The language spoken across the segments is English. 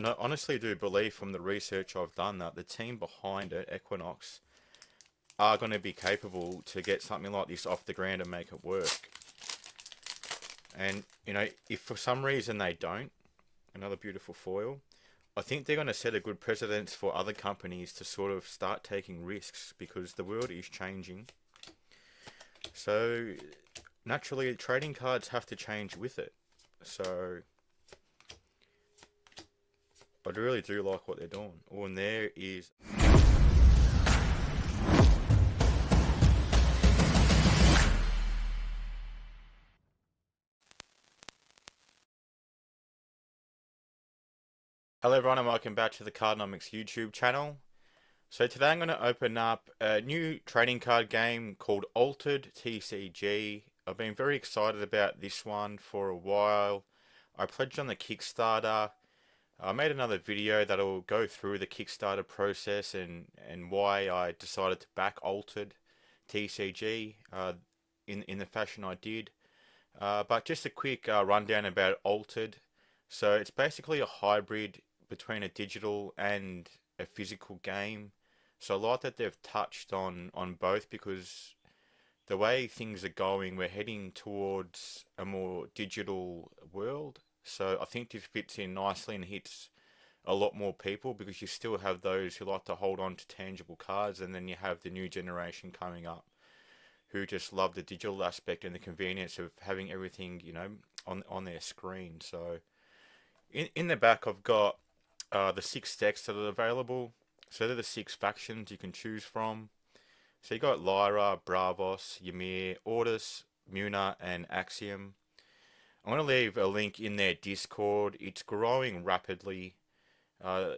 And I honestly do believe from the research I've done that the team behind it, Equinox, are going to be capable to get something like this off the ground and make it work. And, you know, if for some reason they don't, another beautiful foil, I think they're going to set a good precedence for other companies to sort of start taking risks because the world is changing. So, naturally, trading cards have to change with it. So, I really do like what they're doing. Oh, and there is. Hello everyone and welcome back to the Cardnomics YouTube channel. So today I'm going to open up a new trading card game called Altered TCG. I've been very excited about this one for a while. I pledged on the Kickstarter. I made another video that'll go through the Kickstarter process and why I decided to back Altered TCG in the fashion I did. But just a quick rundown about Altered. So it's basically a hybrid between a digital and a physical game. So I like that they've touched on both because the way things are going, we're heading towards a more digital world. So I think this fits in nicely and hits a lot more people because you still have those who like to hold on to tangible cards, and then you have the new generation coming up who just love the digital aspect and the convenience of having everything, you know, on their screen. So in the back, I've got the 6 decks that are available. So they're the 6 factions you can choose from. So you got Lyra, Bravos, Ymir, Ortis, Muna, and Axiom. I'm going to leave a link in their Discord. It's growing rapidly. Uh,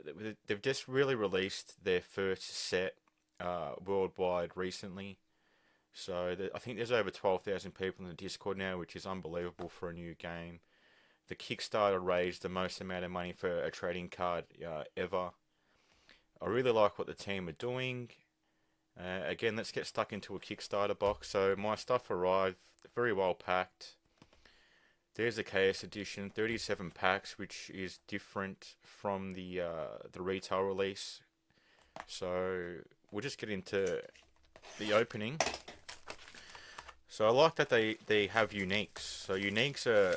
they've just really released their first set worldwide recently. So I think there's over 12,000 people in the Discord now, which is unbelievable for a new game. The Kickstarter raised the most amount of money for a trading card ever. I really like what the team are doing. Again, let's get stuck into a Kickstarter box. So my stuff arrived very well packed. There's the KS edition, 37 packs, which is different from the retail release. So we'll just get into the opening. So I like that they have uniques. So uniques are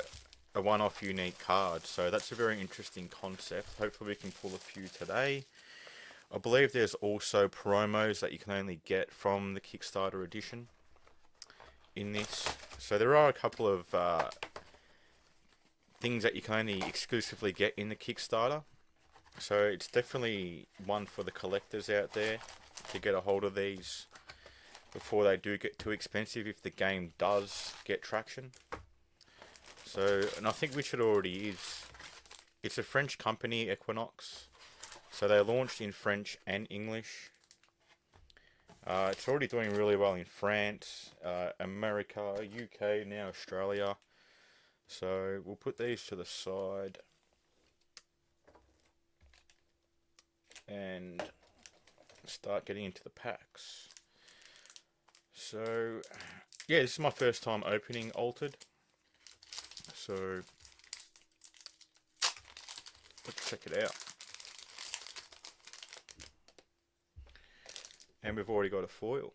a one-off unique card. So that's a very interesting concept. Hopefully we can pull a few today. I believe there's also promos that you can only get from the Kickstarter edition in this. So there are a couple of things that you can only exclusively get in the Kickstarter. So it's definitely one for the collectors out there to get a hold of these before they do get too expensive if the game does get traction. So, and I think which it already is. It's a French company, Equinox. So they launched in French and English. It's already doing really well in France, America, UK, now Australia. So we'll put these to the side and start getting into the packs. So, yeah, this is my first time opening Altered. So, let's check it out. And we've already got a foil.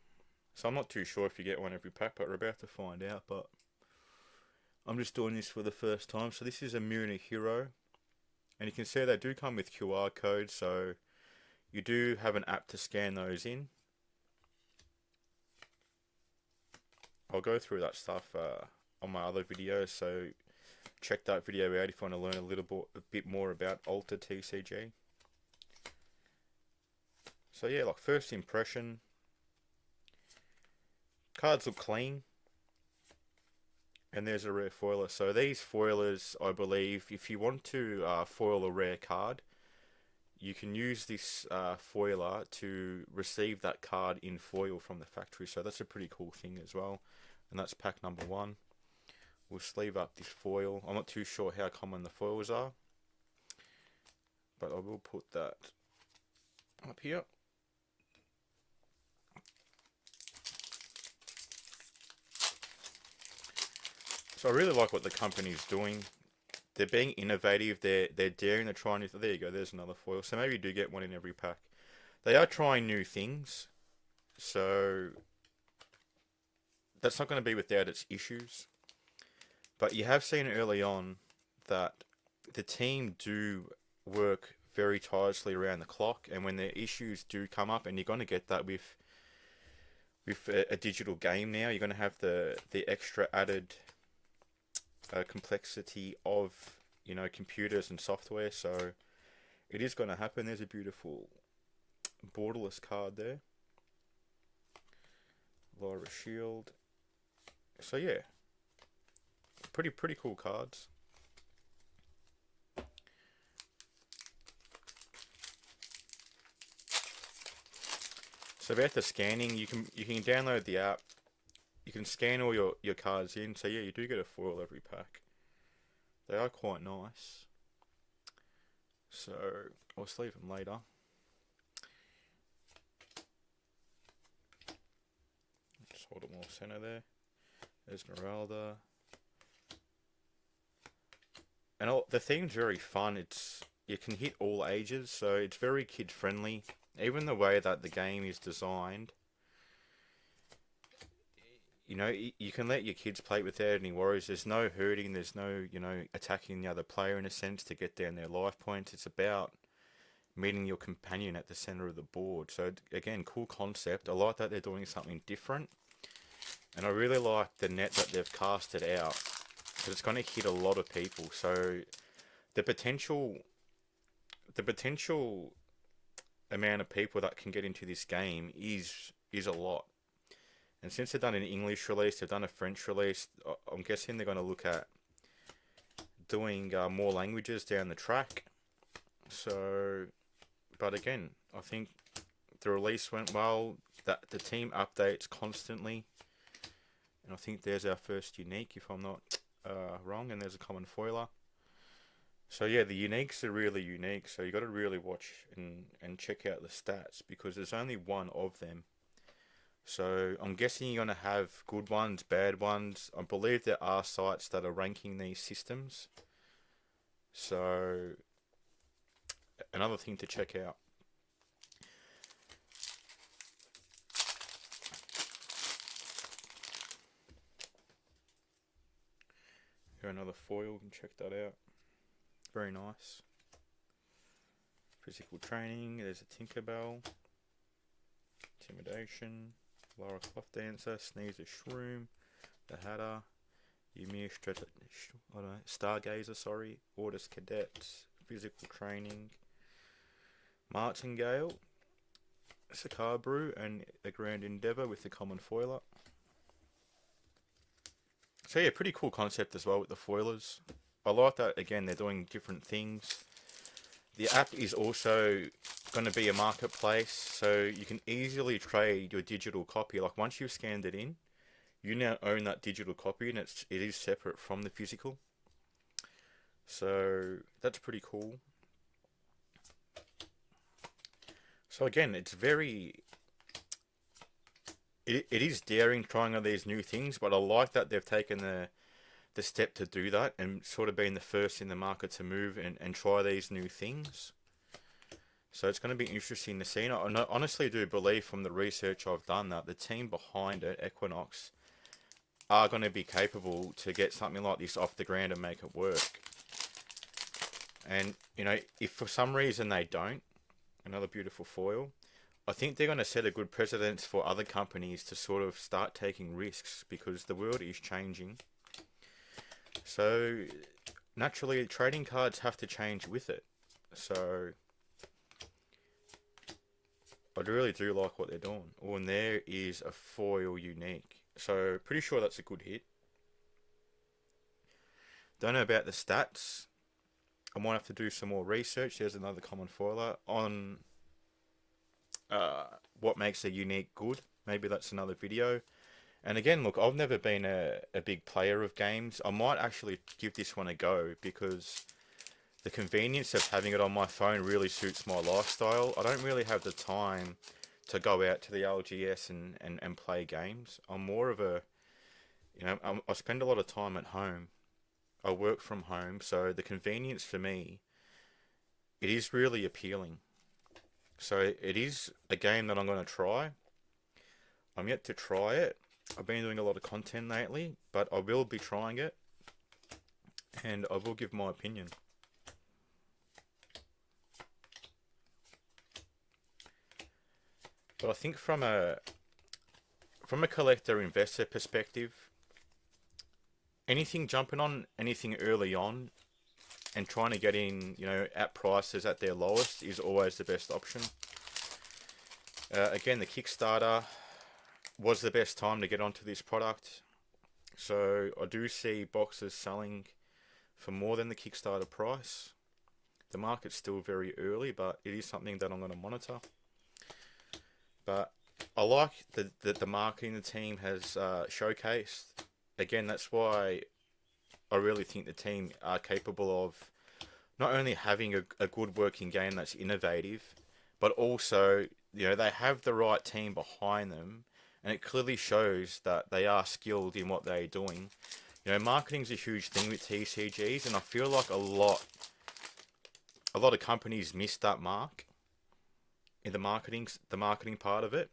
So I'm not too sure if you get one every pack, but we're about to find out. But I'm just doing this for the first time. So this is a Muna Hero. And you can see they do come with QR codes, so you do have an app to scan those in. I'll go through that stuff on my other videos, so check that video out if you want to learn a bit more about Altered TCG. So yeah, like first impression, cards look clean, and there's a rare foiler. So these foilers, I believe, if you want to foil a rare card, you can use this foiler to receive that card in foil from the factory. So that's a pretty cool thing as well. And that's pack number 1. We'll sleeve up this foil. I'm not too sure how common the foils are, but I will put that up here. So I really like what the company's doing. they're being innovative. They're daring to try new. There you go. There's another foil. So maybe you do get one in every pack. They are trying new things. So that's not going to be without its issues. But you have seen early on that the team do work very tirelessly around the clock, and when their issues do come up, and you're going to get that with a digital game now, you're going to have the extra added complexity of computers and software. So it is going to happen. There's a beautiful borderless card there, Lyra Shield. So yeah, pretty cool cards. So about the scanning, you can download the app. You can scan all your cards in. So yeah, you do get a foil every pack. They are quite nice. So I'll sleeve them later. Just hold them all center there. Esmeralda. And the theme's very fun. You can hit all ages, so it's very kid friendly. Even the way that the game is designed, you can let your kids play without any worries. There's no hurting, there's no, attacking the other player in a sense to get down their life points. It's about meeting your companion at the center of the board. So again, cool concept. I like that they're doing something different. And I really like the net that they've casted out, because it's going to hit a lot of people. So the potential amount of people that can get into this game is a lot. And since they've done an English release, they've done a French release, I'm guessing they're going to look at doing more languages down the track. So, but again, I think the release went well. That the team updates constantly, and I think there's our first unique, if I'm not wrong, and there's a common foiler. So yeah, the uniques are really unique, so you got to really watch and check out the stats, because there's only one of them. So I'm guessing you're going to have good ones, bad ones. I believe there are sites that are ranking these systems. So another thing to check out. Here, another foil, you can check that out. Very nice. Physical training, there's a Tinkerbell. Intimidation. Lara Cloth Dancer, Sneezer Shroom, the Hatter, Ymir Stargazer, Orders Cadets, Physical Training, Martingale, Sakabru, and a Grand Endeavour with the common foiler. So yeah, pretty cool concept as well with the foilers. I like that, again, they're doing different things. The app is also going to be a marketplace, so you can easily trade your digital copy. Like once you've scanned it in, you now own that digital copy, and it is separate from the physical. So that's pretty cool. So again, it's very... It is daring trying all these new things, but I like that they've taken the step to do that and sort of being the first in the market to move and try these new things. So it's going to be interesting to see. And I honestly do believe from the research I've done that the team behind it, Equinox, are going to be capable to get something like this off the ground and make it work. And, if for some reason they don't, another beautiful foil, I think they're going to set a good precedence for other companies to sort of start taking risks, because the world is changing. So naturally, trading cards have to change with it. So I really do like what they're doing. Oh, and there is a foil unique. So pretty sure that's a good hit. Don't know about the stats. I might have to do some more research. There's another common foiler on what makes a unique good. Maybe that's another video. And again, look, I've never been a big player of games. I might actually give this one a go, because the convenience of having it on my phone really suits my lifestyle. I don't really have the time to go out to the LGS and play games. I'm more of a, I spend a lot of time at home. I work from home, so the convenience for me, it is really appealing. So it is a game that I'm going to try. I'm yet to try it. I've been doing a lot of content lately, but I will be trying it, and I will give my opinion. But I think from a collector investor perspective, anything jumping on anything early on and trying to get in, at prices at their lowest is always the best option. Again, the Kickstarter was the best time to get onto this product. So I do see boxes selling for more than the Kickstarter price. The market's still very early, but it is something that I'm going to monitor. But I like that the marketing the team has showcased. Again, that's why I really think the team are capable of not only having a good working game that's innovative, but also, they have the right team behind them, and it clearly shows that they are skilled in what they're doing. Marketing's a huge thing with TCGs, and I feel like a lot of companies miss that mark in the marketing part of it.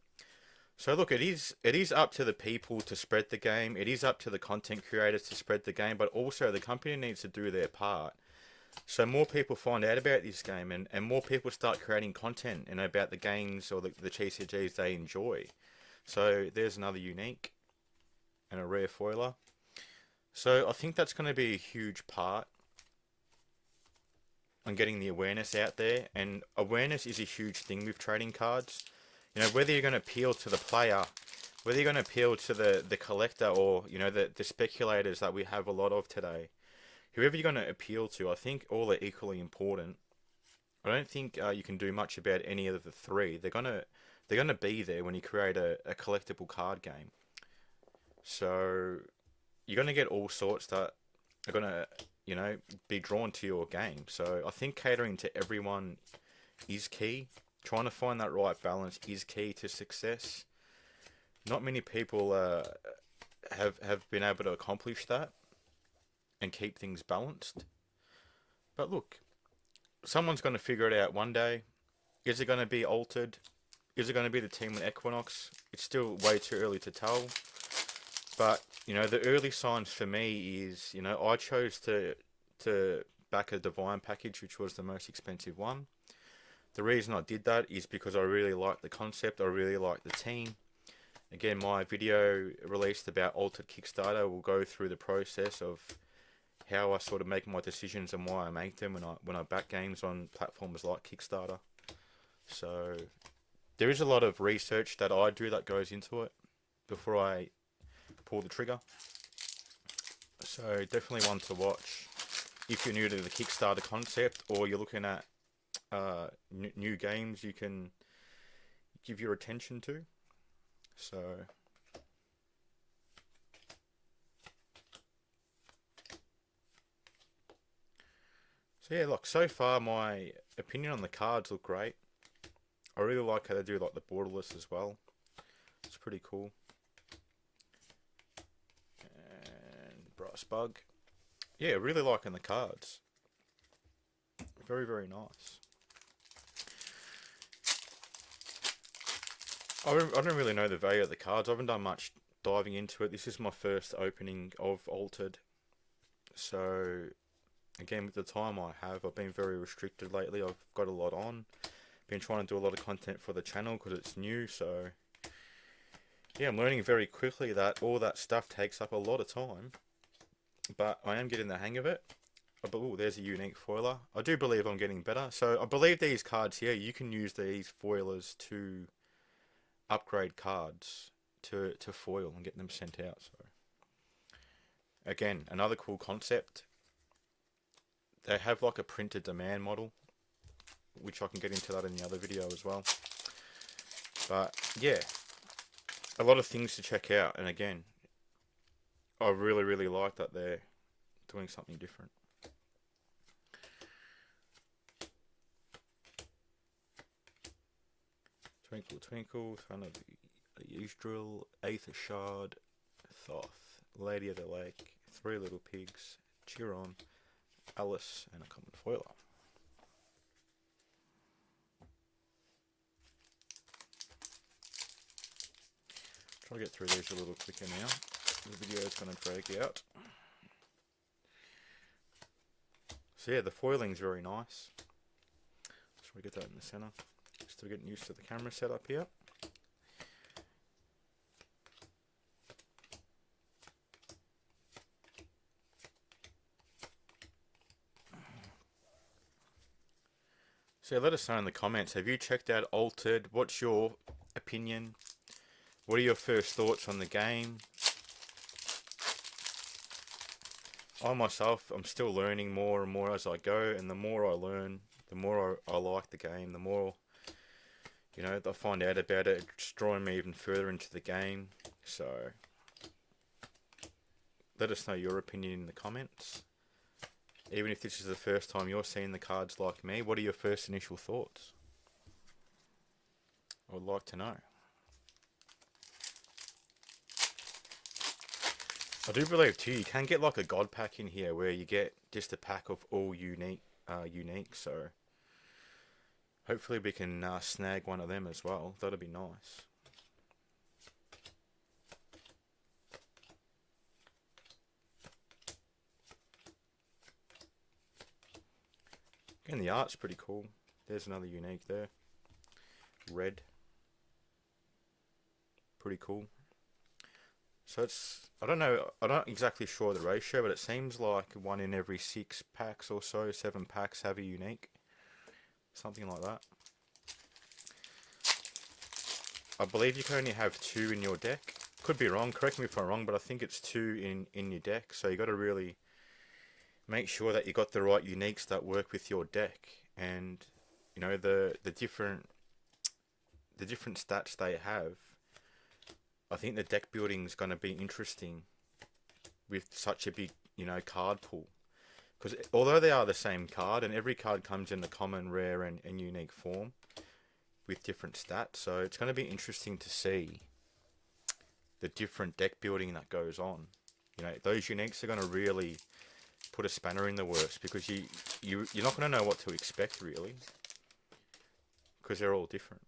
So look, it is up to the people to spread the game. It is up to the content creators to spread the game, but also the company needs to do their part. So more people find out about this game, and more people start creating content and about the games or the TCGs they enjoy. So there's another unique and a rare foiler. So I think that's going to be a huge part on getting the awareness out there, and awareness is a huge thing with trading cards. Whether you're going to appeal to the player, whether you're going to appeal to the collector, or the speculators that we have a lot of today, whoever you're going to appeal to, I think all are equally important. I don't think you can do much about any of the three. They're gonna be there when you create a collectible card game. So you're gonna get all sorts that are gonna be drawn to your game. So I think catering to everyone is key. Trying to find that right balance is key to success. Not many people have been able to accomplish that and keep things balanced. But look, someone's going to figure it out one day. Is it going to be Altered? Is it going to be the team with Equinox? It's still way too early to tell. But the early signs for me is I chose to back a Divine package, which was the most expensive one. The reason I did that is because I really like the concept. I really like the team. Again, my video released about Altered Kickstarter will go through the process of how I sort of make my decisions and why I make them when I back games on platforms like Kickstarter. So there is a lot of research that I do that goes into it before I pull the trigger. So definitely one to watch if you're new to the Kickstarter concept, or you're looking at new games you can give your attention to. So yeah, look, so far my opinion on the cards look great. I really like how they do like the borderless as well. It's pretty cool. And brass bug. Yeah, really liking the cards. Very, very nice. I don't really know the value of the cards. I haven't done much diving into it. This is my first opening of Altered. So, again, with the time I have, I've been very restricted lately. I've got a lot on. Been trying to do a lot of content for the channel because it's new. So, yeah, I'm learning very quickly that all that stuff takes up a lot of time. But I am getting the hang of it. Oh, there's a unique foiler. I do believe I'm getting better. So, I believe these cards here, you can use these foilers to upgrade cards to foil and get them sent out. So again, another cool concept. They have like a printed demand model, which I can get into that in the other video as well. But yeah, a lot of things to check out, and again, I really, really like that they're doing something different. Twinkle Twinkle, Son of the Yggdrasil, Aether Shard, Thoth, Lady of the Lake, Three Little Pigs, Chiron, Alice, and a common foiler. Try to get through these a little quicker now. The video is going to drag out. So yeah, the foiling's very nice. So we get that in the center. Still getting used to the camera setup here. So let us know in the comments, have you checked out Altered? What's your opinion? What are your first thoughts on the game? I myself, I'm still learning more and more as I go, and the more I learn, the more I like the game, the more, you know, I find out about it. It's drawing me even further into the game. So let us know your opinion in the comments. Even if this is the first time you're seeing the cards like me, what are your first initial thoughts? I would like to know. I do believe too, you can get like a god pack in here where you get just a pack of all unique, so hopefully we can snag one of them as well. That'll be nice. Again, the art's pretty cool. There's another unique there. Red. Pretty cool. So it's, I don't know, I'm not exactly sure the ratio, but it seems like 1 in every 6 packs or so, 7 packs have a unique. Something like that. I believe you can only have 2 in your deck. Could be wrong, correct me if I'm wrong, but I think it's 2 in your deck. So you got to really make sure that you got the right uniques that work with your deck, and you know the different stats they have. I think the deck building is going to be interesting with such a big, you know, card pool, because although they are the same card and every card comes in the common, rare, and unique form with different stats, so it's going to be interesting to see the different deck building that goes on. You know, those uniques are going to really put a spanner in the works, because you're not going to know what to expect really, because they're all different.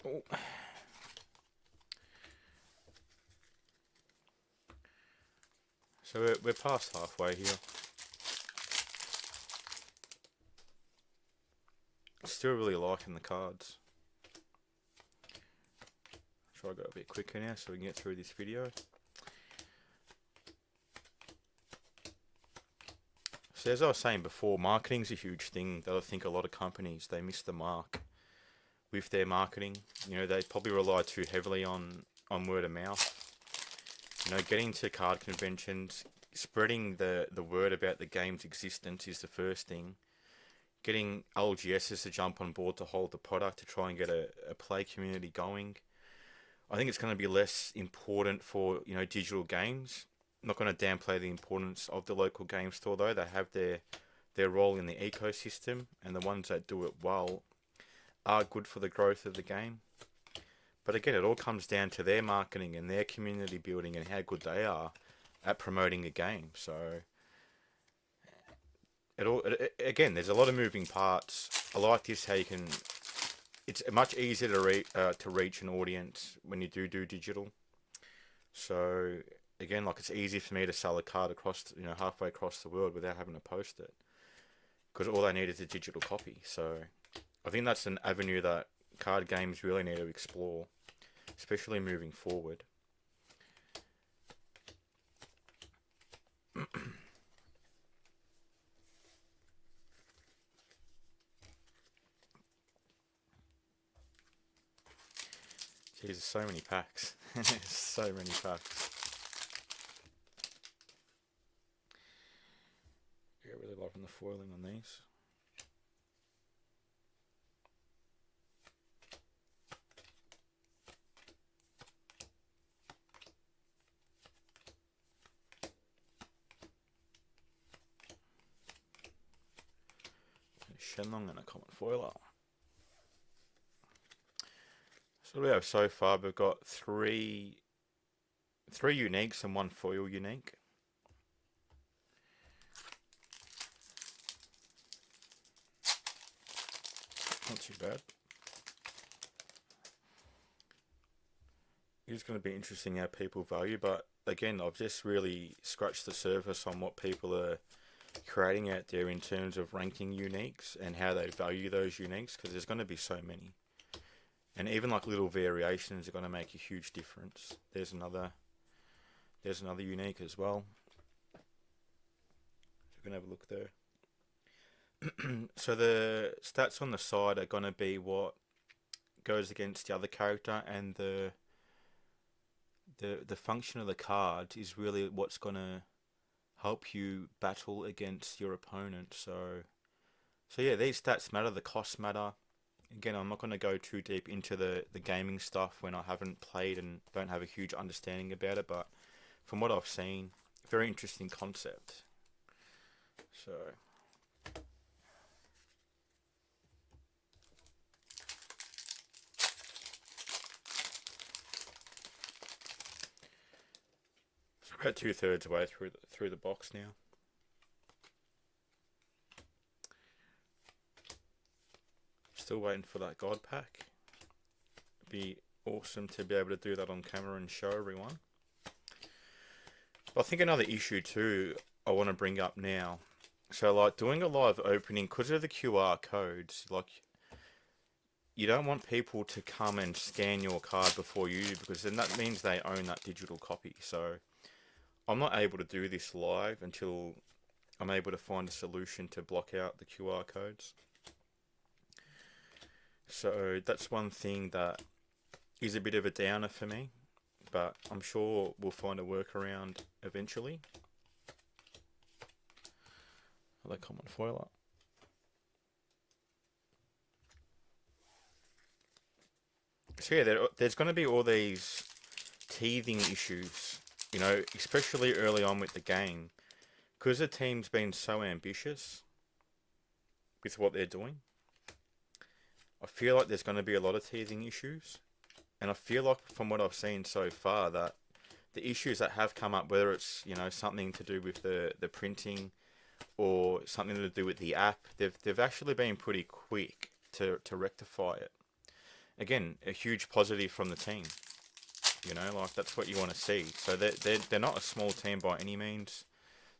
Oh. So we're past halfway here. Still really liking the cards. Try to go a bit quicker now so we can get through this video. So as I was saying before, marketing's a huge thing that I think a lot of companies, they miss the mark with their marketing. You know, they probably rely too heavily on word of mouth. You know, getting to card conventions, spreading the word about the game's existence is the first thing. Getting LGSs to jump on board to hold the product, to try and get a play community going. I think it's going to be less important for, you know, digital games. I'm not going to downplay the importance of the local game store though. They have their role in the ecosystem, and the ones that do it well are good for the growth of the game. But again, it all comes down to their marketing and their community building and how good they are at promoting a game. So again, there's a lot of moving parts. I like this, how you can, it's much easier to reach an audience when you do digital. So again, like, it's easy for me to sell a card across, you know, halfway across the world without having to post it, because all I need is a digital copy. So I think that's an avenue that card games really need to explore, especially moving forward. Jeez, there's so many packs. So many packs. Yeah, really loving the foiling on these. Shenlong and a common foiler. So we have so far, we've got three uniques and one foil unique. Not too bad. It's going to be interesting how people value, but again, I've just really scratched the surface on what people are creating out there in terms of ranking uniques and how they value those uniques, because there's going to be so many. And even like little variations are going to make a huge difference. There's another unique as well. So we're going to have a look there. So the stats on the side are going to be what goes against the other character, and the function of the card is really what's going to help you battle against your opponent. So yeah, these stats matter, the costs matter. Again, I'm not going to go too deep into the gaming stuff when I haven't played and don't have a huge understanding about it, but from what I've seen, very interesting concept. So about 2/3 way through the box now. Still waiting for that God pack. It'd be awesome to be able to do that on camera and show everyone. But I think another issue too I want to bring up now. So like doing a live opening, because of the QR codes, like you don't want people to come and scan your card before you, because then that means they own that digital copy. So I'm not able to do this live until I'm able to find a solution to block out the QR codes. So that's one thing that is a bit of a downer for me, but I'm sure we'll find a workaround eventually. Another common foiler. So yeah, there's going to be all these teething issues, you know, especially early on with the game, because the team's been so ambitious with what they're doing. I feel like there's going to be a lot of teething issues, and I feel like from what I've seen so far that the issues that have come up, whether it's, you know, something to do with the printing or something to do with the app, they've actually been pretty quick to rectify it. Again, a huge positive from the team. You know, like that's what you want to see. So they're not a small team by any means.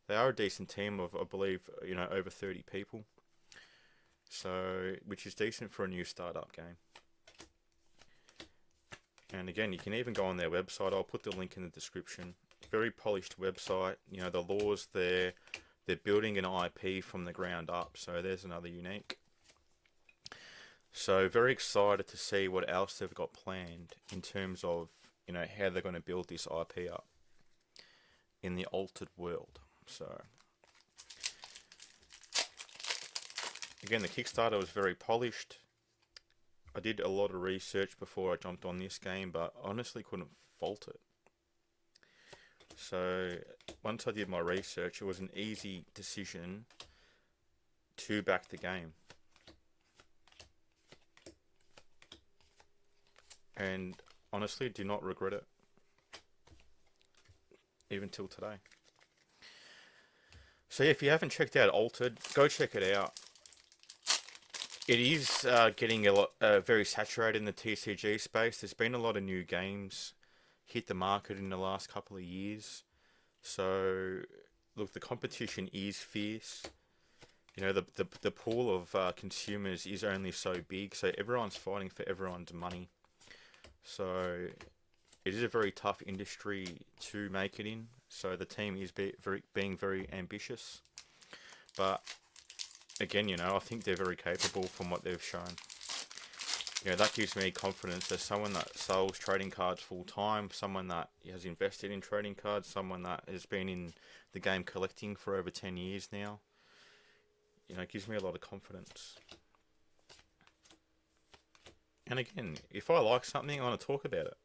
They are a decent team of, I believe, you know, over 30 people. So, which is decent for a new startup game. And again, you can even go on their website. I'll put the link in the description. Very polished website. You know, the laws there. They're building an IP from the ground up. So there's another unique. So very excited to see what else they've got planned in terms of, you know, how they're going to build this IP up in the altered world. So again, the Kickstarter was very polished. I did a lot of research before I jumped on this game, but honestly couldn't fault it. So once I did my research, it was an easy decision to back the game. And honestly, do not regret it. Even till today. So yeah, if you haven't checked out Altered, go check it out. It is getting a lot, very saturated in the TCG space. There's been a lot of new games hit the market in the last couple of years. So look, the competition is fierce. You know, the pool of consumers is only so big, so everyone's fighting for everyone's money. So it is a very tough industry to make it in. So the team is being very ambitious. But again, you know, I think they're very capable from what they've shown. You know, that gives me confidence as someone that sells trading cards full time, someone that has invested in trading cards, someone that has been in the game collecting for over 10 years now. You know, it gives me a lot of confidence. And again, if I like something, I want to talk about it.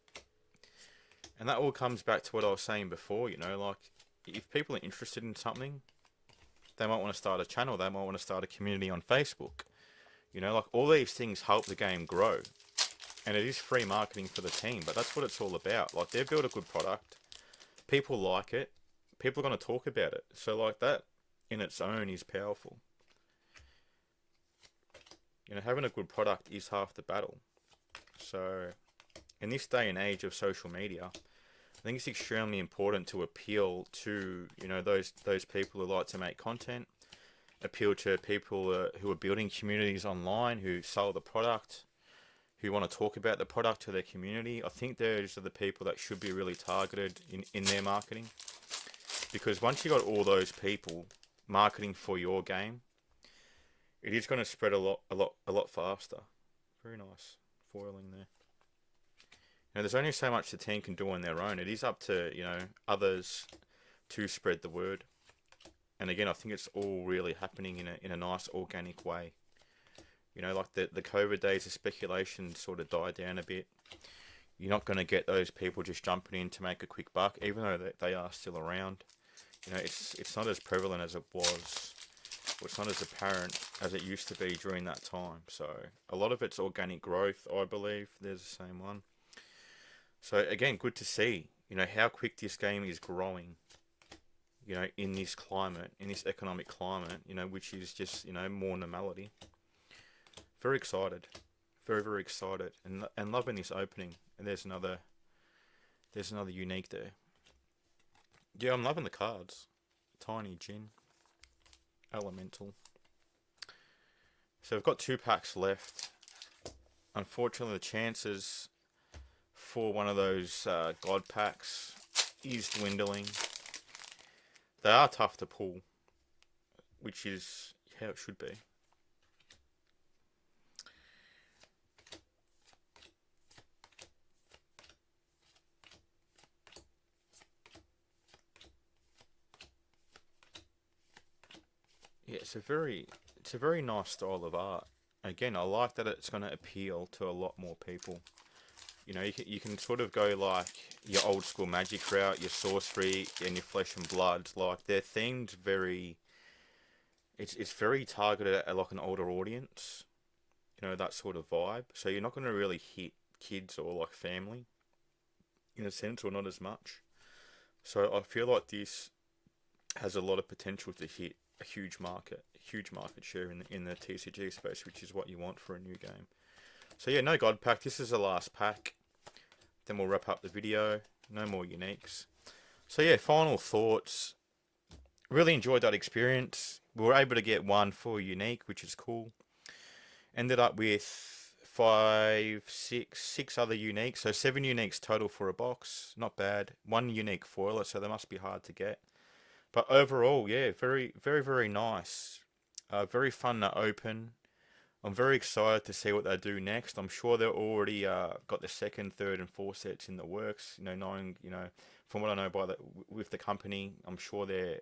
And that all comes back to what I was saying before, you know, like if people are interested in something, they might want to start a channel, they might want to start a community on Facebook. You know, like all these things help the game grow. And it is free marketing for the team, but that's what it's all about. Like they've built a good product. People like it. People are going to talk about it. So like that in its own is powerful. You know, having a good product is half the battle. So in this day and age of social media, I think it's extremely important to appeal to, you know, those people who like to make content, appeal to people who are building communities online, who sell the product, who want to talk about the product to their community. I think those are the people that should be really targeted in their marketing. Because once you got all those people marketing for your game, it is going to spread a lot faster. Very nice foiling there. Now, there's only so much the team can do on their own. It is up to, you know, others to spread the word. And again, I think it's all really happening in a nice organic way. You know, like the COVID days of speculation sort of died down a bit. You're not going to get those people just jumping in to make a quick buck, even though they are still around. You know, it's not as prevalent as it was. Or it's not as apparent as it used to be during that time. So a lot of it's organic growth, I believe. There's the same one. So again, good to see, you know, how quick this game is growing, you know, in this climate, in this economic climate, you know, which is just, you know, more normality. Very excited. Very, very excited. And loving this opening. And there's another unique there. Yeah, I'm loving the cards. Tiny Jin. Elemental. So we've got 2 packs left. Unfortunately, the chances for one of those God packs is dwindling. They are tough to pull, which is how it should be. Yeah, it's a very nice style of art. Again, I like that it's going to appeal to a lot more people. You know, you can sort of go like your old school magic route, your sorcery, and your flesh and blood. Like they're themed very. It's very targeted at like an older audience. You know, that sort of vibe. So you're not going to really hit kids or like family, in a sense, or not as much. So I feel like this has a lot of potential to hit a huge market share in the TCG space, which is what you want for a new game. So yeah, no God pack. This is the last pack. Then we'll wrap up the video. No more uniques. So yeah, final thoughts. Really enjoyed that experience. We were able to get 1 full unique, which is cool. Ended up with 5, 6 other uniques. So 7 uniques total for a box. Not bad. 1 unique foiler, so they must be hard to get. But overall, yeah, very, very, very nice. Very fun to open. I'm very excited to see what they do next. I'm sure they're already got the second, third, and fourth sets in the works. You know, knowing, you know, from what I know with the company, I'm sure they're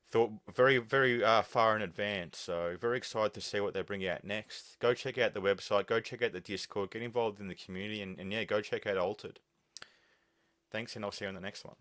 thought very, very far in advance. So very excited to see what they bring out next. Go check out the website. Go check out the Discord. Get involved in the community, and yeah, go check out Altered. Thanks, and I'll see you on the next one.